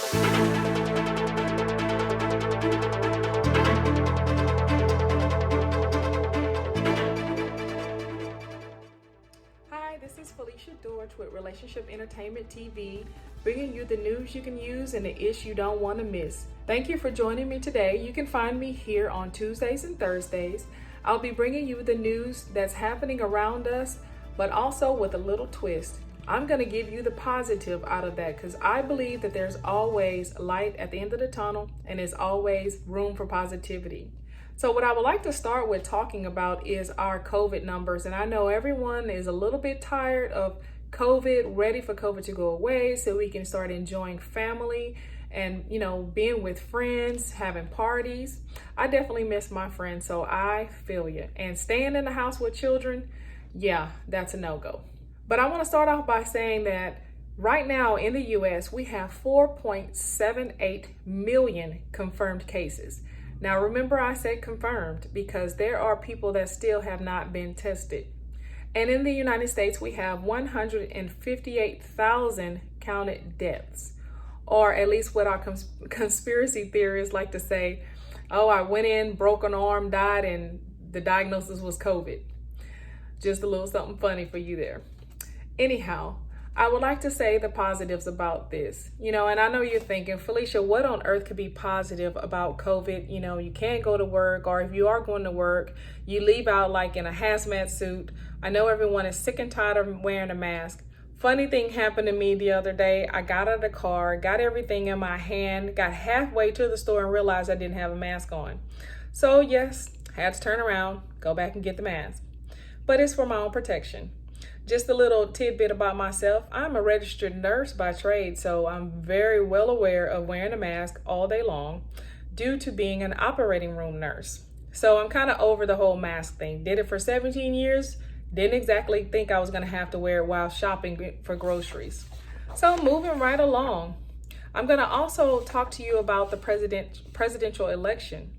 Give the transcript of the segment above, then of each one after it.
Hi, this is Felicia Dortch with Relationship Entertainment TV, bringing you the news you can use and the ish you don't want to miss. Thank you for joining me today. You can find me here on Tuesdays and Thursdays. I'll be bringing you the news that's happening around us, but also with a little twist. I'm going to give you the positive out of that because I believe that there's always light at the end of the tunnel and there's always room for positivity. So what I would like to start with talking about is our COVID numbers. And I know everyone is a little bit tired of COVID, ready for COVID to go away so we can start enjoying family and, being with friends, having parties. I definitely miss my friends, so I feel you. And staying in the house with children, yeah, that's a no-go. But I want to start off by saying that right now in the US, we have 4.78 million confirmed cases. Now, remember I said confirmed because there are people that still have not been tested. And in the United States, we have 158,000 counted deaths, or at least what our conspiracy theorists like to say, oh, I went in, broke an arm, died, and the diagnosis was COVID. Just a little something funny for you there. Anyhow, I would like to say the positives about this, and I know you're thinking, Felicia, what on earth could be positive about COVID? You can't go to work, or if you are going to work, you leave out like in a hazmat suit. I know everyone is sick and tired of wearing a mask. Funny thing happened to me the other day. I got out of the car, got everything in my hand, got halfway to the store and realized I didn't have a mask on. So yes, had to turn around, go back and get the mask. But it's for my own protection. Just a little tidbit about myself. I'm a registered nurse by trade, so I'm very well aware of wearing a mask all day long due to being an operating room nurse. So I'm kind of over the whole mask thing. Did it for 17 years. Didn't exactly think I was going to have to wear it while shopping for groceries. So moving right along, I'm going to also talk to you about the presidential election.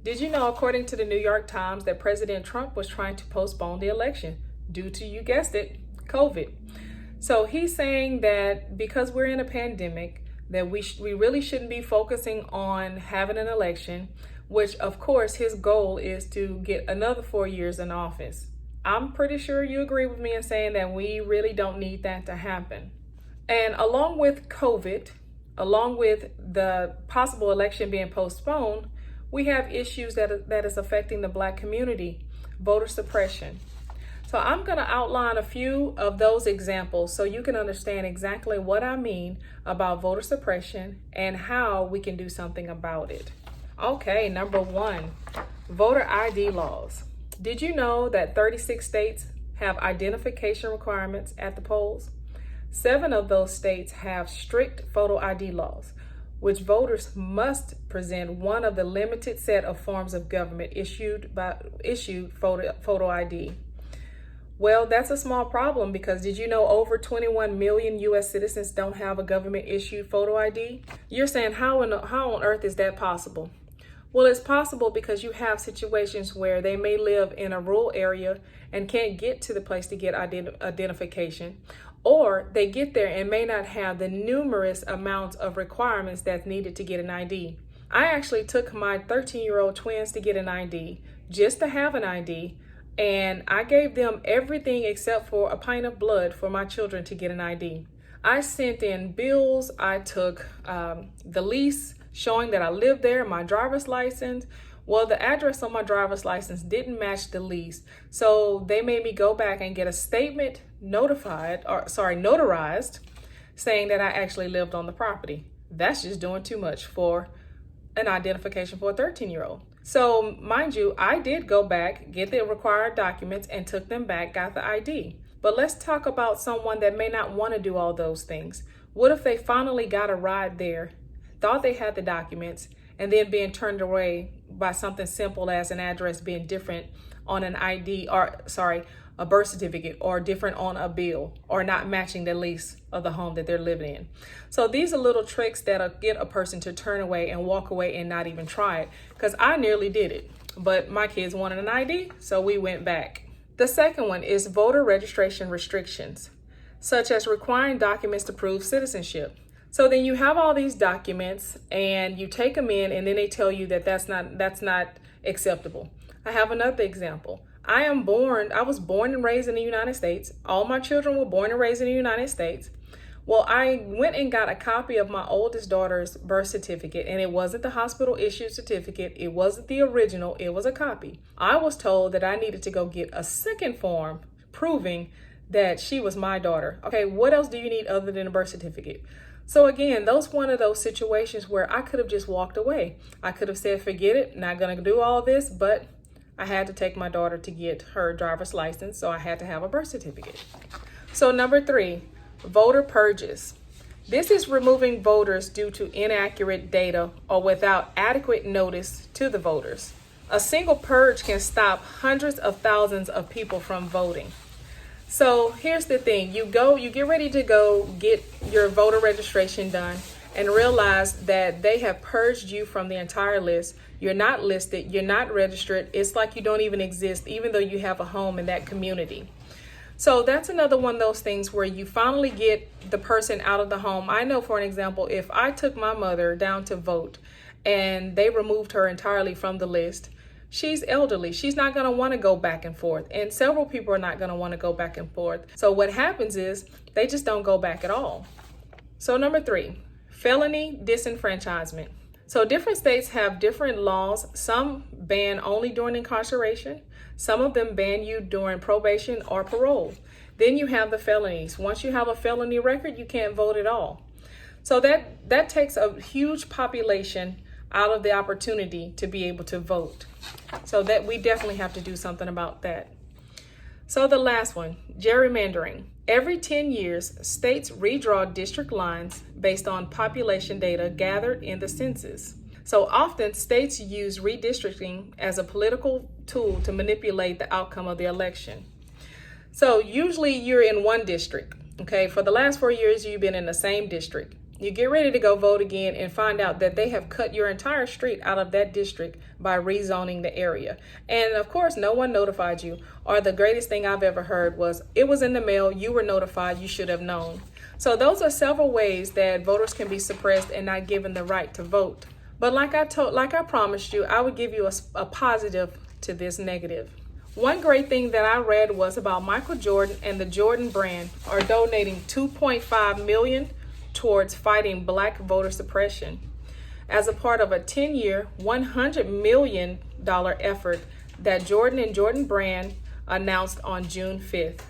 Did you know, according to the New York Times, that President Trump was trying to postpone the election due to, you guessed it, COVID. So he's saying that because we're in a pandemic, that we really shouldn't be focusing on having an election, which of course his goal is to get another 4 years in office. I'm pretty sure you agree with me in saying that we really don't need that to happen. And along with COVID, along with the possible election being postponed, we have issues that is affecting the Black community, voter suppression. So I'm going to outline a few of those examples so you can understand exactly what I mean about voter suppression and how we can do something about it. Okay, number one, voter ID laws. Did you know that 36 states have identification requirements at the polls? 7 of those states have strict photo ID laws, which voters must present one of the limited set of forms of government issued photo ID. Well, that's a small problem because did you know over 21 million U.S. citizens don't have a government-issued photo ID? You're saying, how on earth is that possible? Well, it's possible because you have situations where they may live in a rural area and can't get to the place to get identification, or they get there and may not have the numerous amounts of requirements that's needed to get an ID. I actually took my 13-year-old twins to get an ID, just to have an ID, and I gave them everything except for a pint of blood for my children to get an ID. I sent in bills, I took the lease showing that I lived there, my driver's license. Well, the address on my driver's license didn't match the lease, so they made me go back and get a statement notarized, saying that I actually lived on the property. That's just doing too much for an identification for a 13-year-old. So mind you, I did go back, get the required documents and took them back, got the ID. But let's talk about someone that may not want to do all those things. What if they finally got a ride there, thought they had the documents, and then being turned away by something simple as an address being different on an ID, a birth certificate, or different on a bill, or not matching the lease of the home that they're living in. So these are little tricks that'll get a person to turn away and walk away and not even try it. Because I nearly did it, but my kids wanted an ID, so we went back. The second one is voter registration restrictions, such as requiring documents to prove citizenship. So then you have all these documents and you take them in, and then they tell you that that's not acceptable. I have another example. I was born and raised in the United States. All my children were born and raised in the United States. Well, I went and got a copy of my oldest daughter's birth certificate, and it wasn't the hospital issued certificate. It wasn't the original. It was a copy. I was told that I needed to go get a second form proving that she was my daughter. Okay, what else do you need other than a birth certificate? So again, those one of those situations where I could have just walked away. I could have said, forget it, not gonna do all this, but I had to take my daughter to get her driver's license, so I had to have a birth certificate. So number 3, voter purges. This is removing voters due to inaccurate data or without adequate notice to the voters. A single purge can stop hundreds of thousands of people from voting. So here's the thing, you get ready to go get your voter registration done and realize that they have purged you from the entire list. You're not listed, you're not registered. It's like you don't even exist, even though you have a home in that community. So that's another one of those things where you finally get the person out of the home. I know, for an example, if I took my mother down to vote and they removed her entirely from the list, she's elderly. She's not going to want to go back and forth. And several people are not going to want to go back and forth. So what happens is they just don't go back at all. So number 3, felony disenfranchisement. So different states have different laws. Some ban only during incarceration. Some of them ban you during probation or parole. Then you have the felonies. Once you have a felony record, you can't vote at all. So that takes a huge population out of the opportunity to be able to vote. So that we definitely have to do something about that. So the last one, gerrymandering. Every 10 years, states redraw district lines based on population data gathered in the census. So often states use redistricting as a political tool to manipulate the outcome of the election. So usually you're in one district, okay? For the last 4 years, you've been in the same district. You get ready to go vote again and find out that they have cut your entire street out of that district by rezoning the area. And of course, no one notified you. Or the greatest thing I've ever heard was, it was in the mail, you were notified, you should have known. So those are several ways that voters can be suppressed and not given the right to vote. But like I promised you, I would give you a positive to this negative. One great thing that I read was about Michael Jordan and the Jordan brand are donating $2.5 million towards fighting Black voter suppression as a part of a 10-year, $100 million effort that Jordan and Jordan brand announced on June 5th.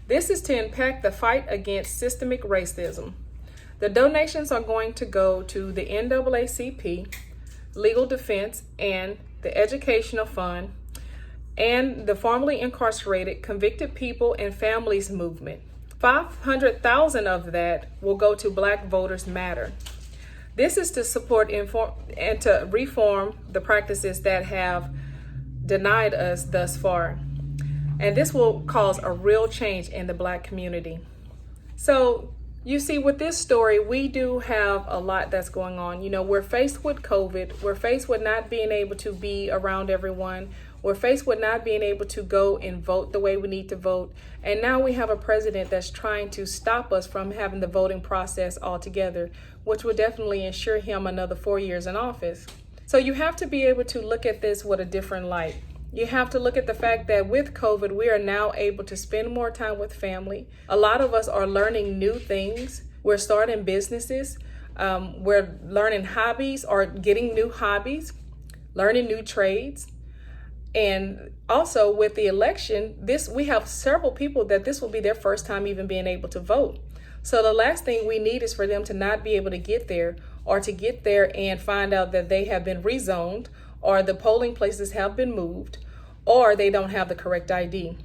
This is to impact the fight against systemic racism. The donations are going to go to the NAACP, Legal Defense, and the Educational Fund, and the formerly incarcerated Convicted People and Families Movement. 500,000 of that will go to Black Voters Matter. This is to support and to reform the practices that have denied us thus far. And this will cause a real change in the Black community. So you see, with this story, we do have a lot that's going on. You know, we're faced with COVID. We're faced with not being able to be around everyone. We're faced with not being able to go and vote the way we need to vote. And now we have a president that's trying to stop us from having the voting process altogether, which will definitely ensure him another 4 years in office. So you have to be able to look at this with a different light. You have to look at the fact that with COVID, we are now able to spend more time with family. A lot of us are learning new things. We're starting businesses. We're learning hobbies or getting new hobbies, learning new trades. And also with the election, we have several people that this will be their first time even being able to vote. So the last thing we need is for them to not be able to get there, or to get there and find out that they have been rezoned, or the polling places have been moved, or they don't have the correct ID.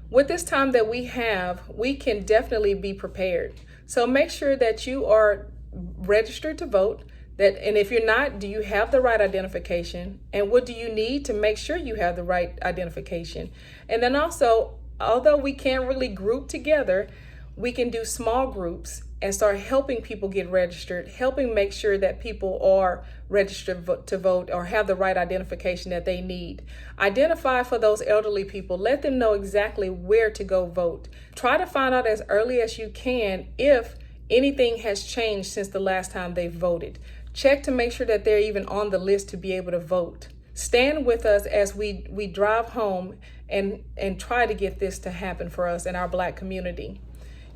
With this time that we have, we can definitely be prepared. So make sure that you are registered to vote. And if you're not, do you have the right identification? And what do you need to make sure you have the right identification? And then also, although we can't really group together, we can do small groups and start helping people get registered, helping make sure that people are registered to vote or have the right identification that they need. Identify for those elderly people. Let them know exactly where to go vote. Try to find out as early as you can if anything has changed since the last time they voted. Check to make sure that they're even on the list to be able to vote. Stand with us as we drive home and try to get this to happen for us in our Black community.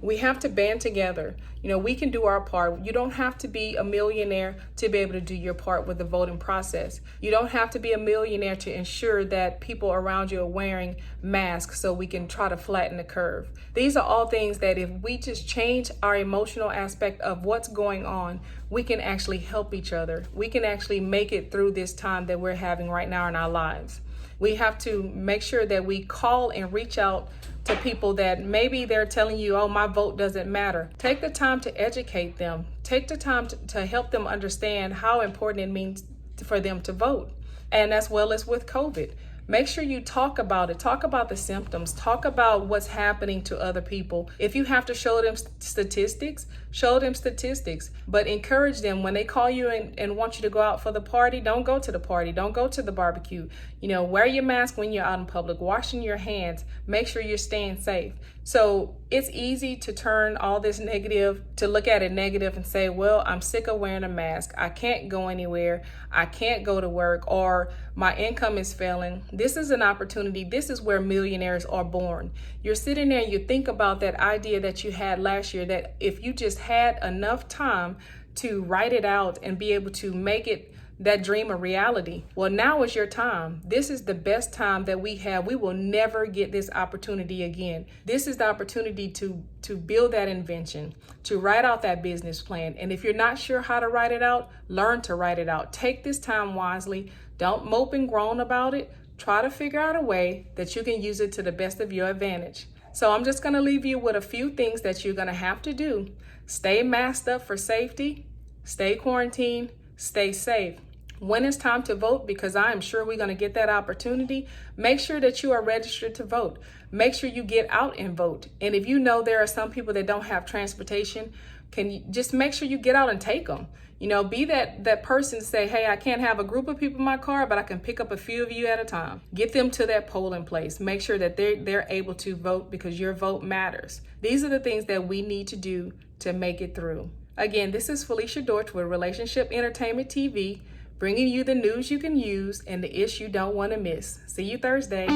We have to band together. We can do our part. You don't have to be a millionaire to be able to do your part with the voting process. You don't have to be a millionaire to ensure that people around you are wearing masks so we can try to flatten the curve. These are all things that if we just change our emotional aspect of what's going on, we can actually help each other. We can actually make it through this time that we're having right now in our lives. We have to make sure that we call and reach out to people that maybe they're telling you, oh, my vote doesn't matter. Take the time to educate them. Take the time to help them understand how important it means for them to vote. And as well as with COVID. Make sure you talk about it. Talk about the symptoms. Talk about what's happening to other people. If you have to show them statistics, show them statistics. But encourage them when they call you and want you to go out for the party, don't go to the party. Don't go to the barbecue. Wear your mask when you're out in public. Washing your hands. Make sure you're staying safe. So it's easy to turn all this negative, to look at it negative and say, well, I'm sick of wearing a mask. I can't go anywhere. I can't go to work, or my income is failing. This is an opportunity. This is where millionaires are born. You're sitting there and you think about that idea that you had last year, that if you just had enough time to write it out and be able to make it that dream a reality. Well, now is your time. This is the best time that we have. We will never get this opportunity again. This is the opportunity to build that invention, to write out that business plan. And if you're not sure how to write it out, learn to write it out. Take this time wisely. Don't mope and groan about it. Try to figure out a way that you can use it to the best of your advantage. So I'm just going to leave you with a few things that you're going to have to do. Stay masked up for safety. Stay quarantined. Stay safe. When it's time to vote, because I am sure we're going to get that opportunity, make sure that you are registered to vote. Make sure you get out and vote. And if you know there are some people that don't have transportation, can you just make sure you get out and take them? Be that person to say, hey, I can't have a group of people in my car, but I can pick up a few of you at a time. Get them to that polling place. Make sure that they're able to vote, because your vote matters. These are the things that we need to do to make it through. Again, this is Felicia Dortch with Relationship Entertainment TV, bringing you the news you can use and the ish you don't want to miss. See you Thursday.